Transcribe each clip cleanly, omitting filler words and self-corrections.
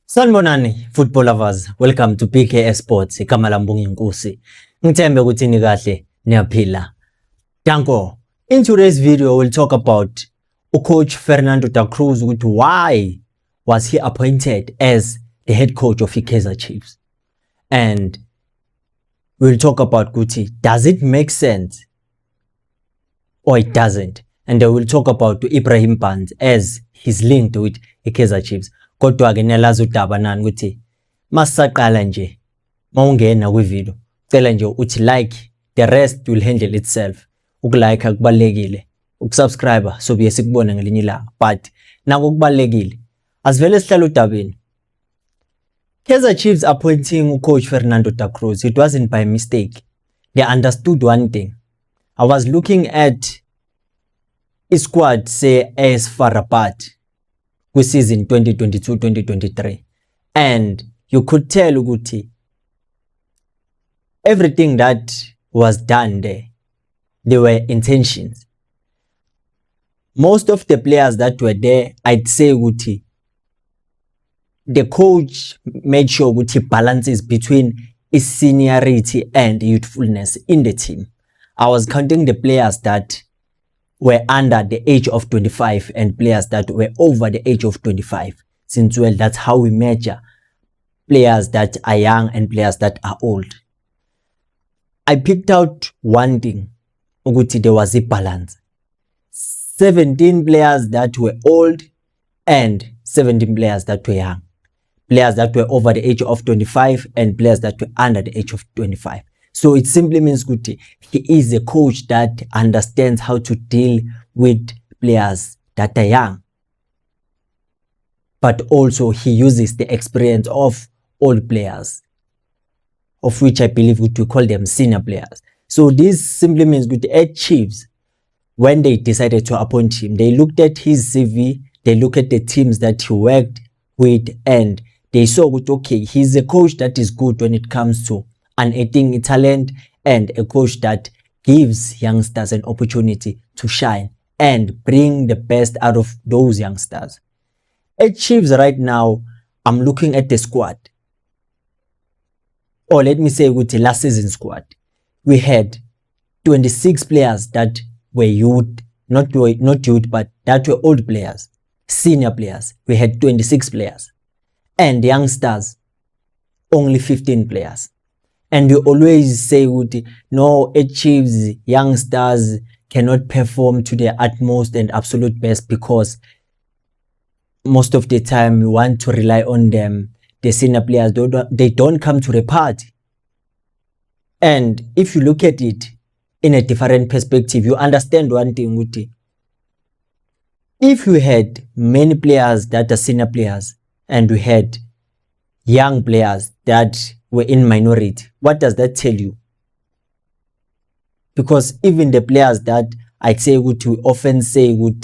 Sanibonani football lovers, welcome to PKS Sports. Igama lami Mbongi Nkosi. Ngithembe ukuthi ni kahle niyaphila. Danko. In today's video we'll talk about coach Fernando da Cruz, why was he appointed as the head coach of Kaizer Chiefs? And we'll talk about Guti. Does it make sense or it doesn't? And then we'll talk about Ibrahim Bans as he's linked with Kaizer Chiefs. Kodwa ke niyalazi udaba nani ukuthi masaqala nje mawungena kwivideo cela nje uthi like, the rest will handle itself. Ukulike akubalekile, ukusubscribe sobuye sikubone ngelinye ilanga, but nako kubalekile asivele sihlala udabeni. Kaizer Chiefs appointing coach Fernando da Cruz, it wasn't by mistake. They understood one thing. I was looking at a squad say AS FAR Rabat with season 2022-2023, and you could tell Uguti everything that was done there were intentions. Most of the players that were there, I'd say Uguti, the coach made sure Uguti balances between his seniority and youthfulness in the team. I was counting the players that were under the age of 25 and players that were over the age of 25. Since, well, that's how we measure players that are young and players that are old. I picked out one thing, Uguti, there was a balance. 17 players that were old and 17 players that were young. Players that were over the age of 25 and players that were under the age of 25. So it simply means Guti, he is a coach that understands how to deal with players that are young. But also he uses the experience of old players, of which I believe we call them senior players. So this simply means Guti, at Chiefs, when they decided to appoint him, they looked at his CV, they looked at the teams that he worked with, and they saw Guti, okay, he's a coach that is good when it comes to unearthing talent and a coach that gives youngsters an opportunity to shine and bring the best out of those youngsters. At Chiefs right now, I'm looking at the squad. Or let me say with the last season squad. We had 26 players that were youth, not youth, but that were old players, senior players. We had 26 players. And youngsters, only 15 players. And we always say, no, at Chiefs, youngsters cannot perform to their utmost and absolute best because most of the time we want to rely on them. The senior players, they don't come to the party. And if you look at it in a different perspective, you understand one thing, Uti. If you had many players that are senior players and we had young players that were in minority, what does that tell you? Because even the players that I'd say we often say we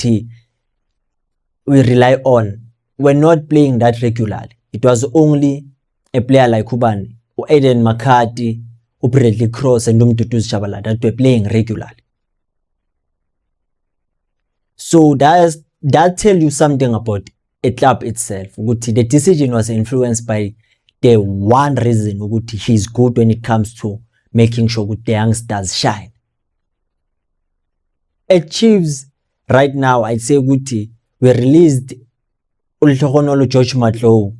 rely on were not playing that regularly. It was only a player like Kubani, or Eden McCarthy, or Bradley Cross and Umtutu Shabalala that were playing regularly. So that tells you something about a club itself. The decision was influenced by the one reason he's good when it comes to making sure the youngsters shine. At Chiefs right now, I'd say we released Ultokonolo George Matlow.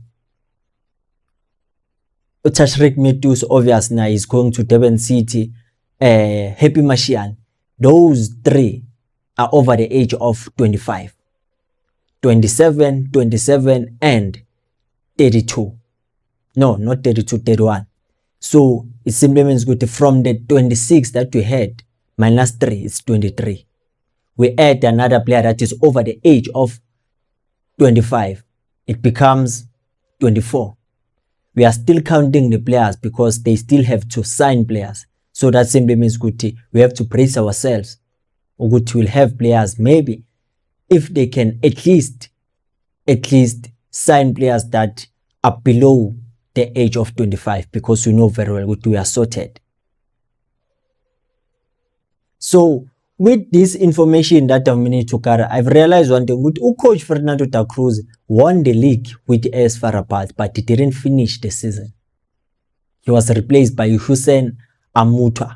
Tashreeq Matthews, obvious now, is going to Durban City. Happy Mashian. Those three are over the age of 25. 27, 27 and 32. No, not 32, 31. So it simply means from the 26 that we had, minus 3 is 23. We add another player that is over the age of 25. It becomes 24. We are still counting the players because they still have to sign players. So that simply means we have to brace ourselves. We'll have players maybe if they can at least sign players that are below the age of 25, because we know very well we are sorted. So with this information that I've managed to gather, I've realized one thing. With coach Fernando da Cruz won the league with AS FAR Rabat, but he didn't finish the season. He was replaced by Hussein Amuta.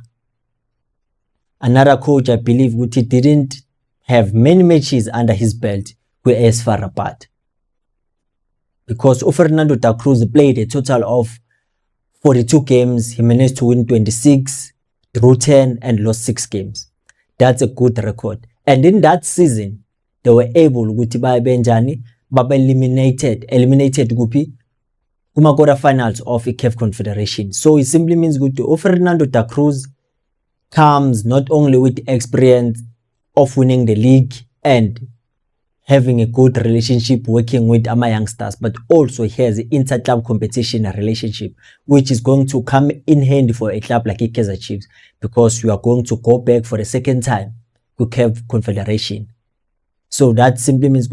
Another coach, I believe, he didn't have many matches under his belt with AS FAR Rabat. Because Fernando da Cruz played a total of 42 games. He managed to win 26, drew 10, and lost 6 games. That's a good record. And in that season, they were able to buy Benjani, but eliminated Gupi kuma quarterfinals of the CAF Confederation. So it simply means Fernando da Cruz comes not only with the experience of winning the league and having a good relationship working with our youngsters, but also he has an inter-club competition relationship, which is going to come in handy for a club like Kaizer Chiefs, because you are going to go back for the second time to CAF Confederation. So that simply means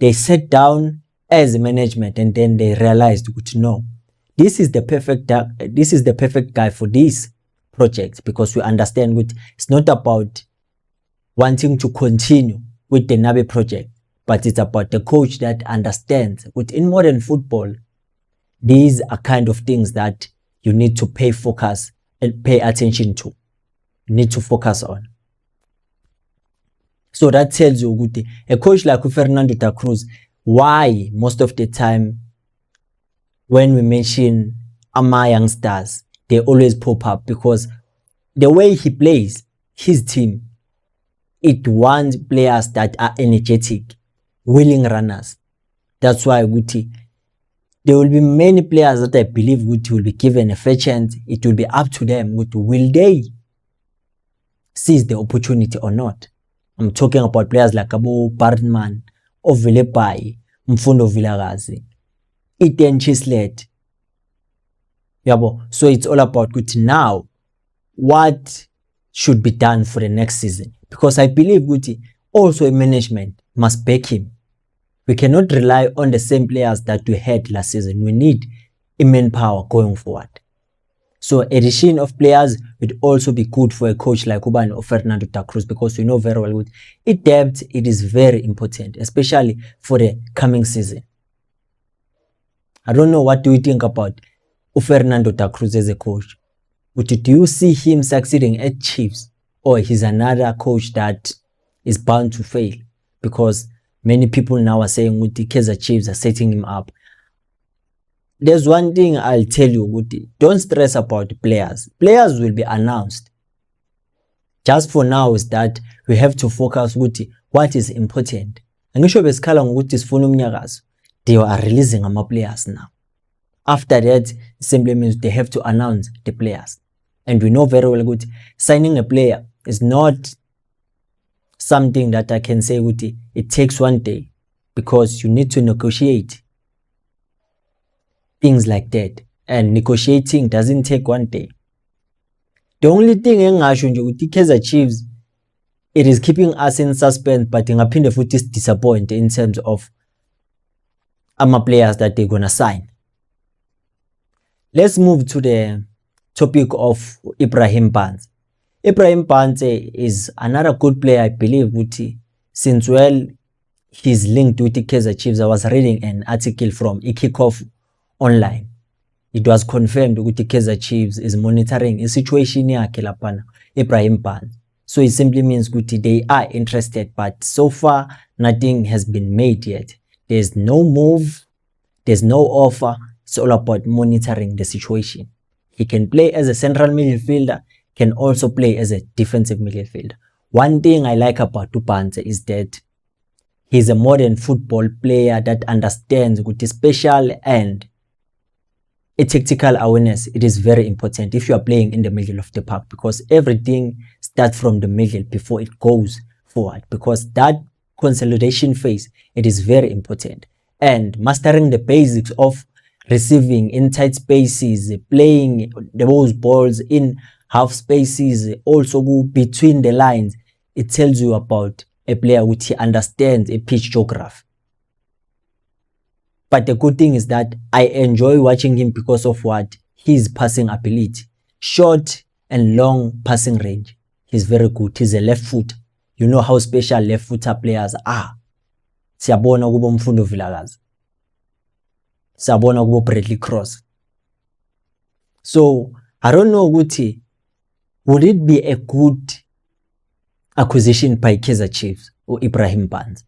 they sat down as a management and then they realized no, this is the perfect guy for this project, because we understand it's not about wanting to continue with the Nabe project, but it's about the coach that understands in modern football, these are kind of things that you need to pay focus and pay attention to. You need to focus on. So that tells you a coach like Fernando da Cruz, why most of the time when we mention our youngsters, they always pop up, because the way he plays his team, it wants players that are energetic, willing runners. That's why there will be many players that I believe will be given a fair chance. It will be up to them. Will they seize the opportunity or not? I'm talking about players like Abu Bartman, Ovelepai, Mfundo Vilagazi, Etienne Chislet. So it's all about now what should be done for the next season. Because I believe also a management must back him. We cannot rely on the same players that we had last season. We need a manpower going forward. So addition of players would also be good for a coach like Ubani or Fernando da Cruz, because we know very well depth, it is very important, especially for the coming season. I don't know, what do you think about Fernando da Cruz as a coach? Do you see him succeeding at Chiefs, or he's another coach that is bound to fail? Because many people now are saying the Kaizer Chiefs are setting him up. There's one thing I'll tell you, don't stress about the players. Players will be announced. Just for now is that we have to focus what is important. And they are releasing our players now. After that, simply means they have to announce the players. And we know very well signing a player is not something that I can say it takes one day, because you need to negotiate things like that, and negotiating doesn't take one day. The only thing Kaizer Chiefs, it is keeping us in suspense, but ingapinde futhi is disappoint in terms of players that they're gonna sign. Let's move to the topic of Ibrahim Banz. Ibrahim Banz is another good player, I believe, since he's linked with the Kaizer Chiefs. I was reading an article from Kickoff Online. It was confirmed that the Kaizer Chiefs is monitoring a situation yakhe lapana Ibrahim Banz. So it simply means they are interested, but so far nothing has been made yet. There's no move, there's no offer. It's all about monitoring the situation. He can play as a central midfielder, can also play as a defensive midfielder. One thing I like about Banz is that he's a modern football player that understands the special and a tactical awareness. It is very important if you are playing in the middle of the park, because everything starts from the middle before it goes forward, because that consolidation phase, it is very important. And mastering the basics of receiving in tight spaces, playing those balls in half spaces, also go between the lines, it tells you about a player which understands a pitch geography. But the good thing is that I enjoy watching him because of his passing ability. Short and long passing range. He's very good. He's a left foot. you know how special left footer players are. Siyabona kubo Mfundo Vilakazi. Siyabona kubo Bradley Cross. So, I don't know ukuthi, would it be a good acquisition by Kaizer Chiefs or Ibrahim Banza?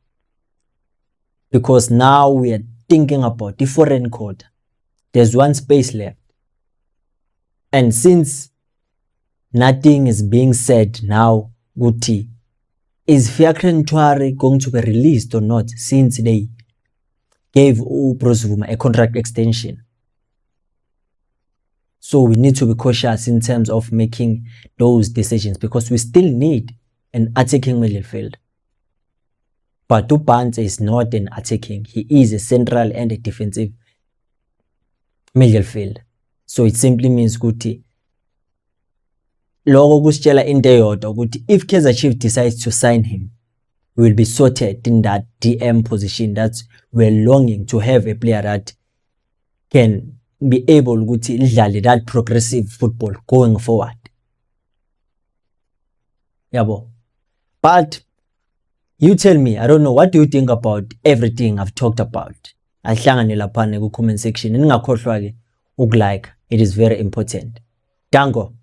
Because now we are thinking about the foreign quarter. There's one space left. And since nothing is being said now, Guti, is Fiacre Ntwari going to be released or not since they gave Bruce Zuma a contract extension? So we need to be cautious in terms of making those decisions because we still need an attacking midfield. But Banza is not an attacking. He is a central and a defensive midfield. So it simply means Guti, Logo kusitshela into eyodwa ukuthi if Kaizer Chiefs decides to sign him, we will be sorted in that DM position that we're longing to have a player that can be able ukuthi idlale that progressive football going forward. Yabo. But you tell me, I don't know, what do you think about everything I've talked about? Ahlangane lapha ku comment section. Ningakhohlwa ke ukulike. It is very important. Dango.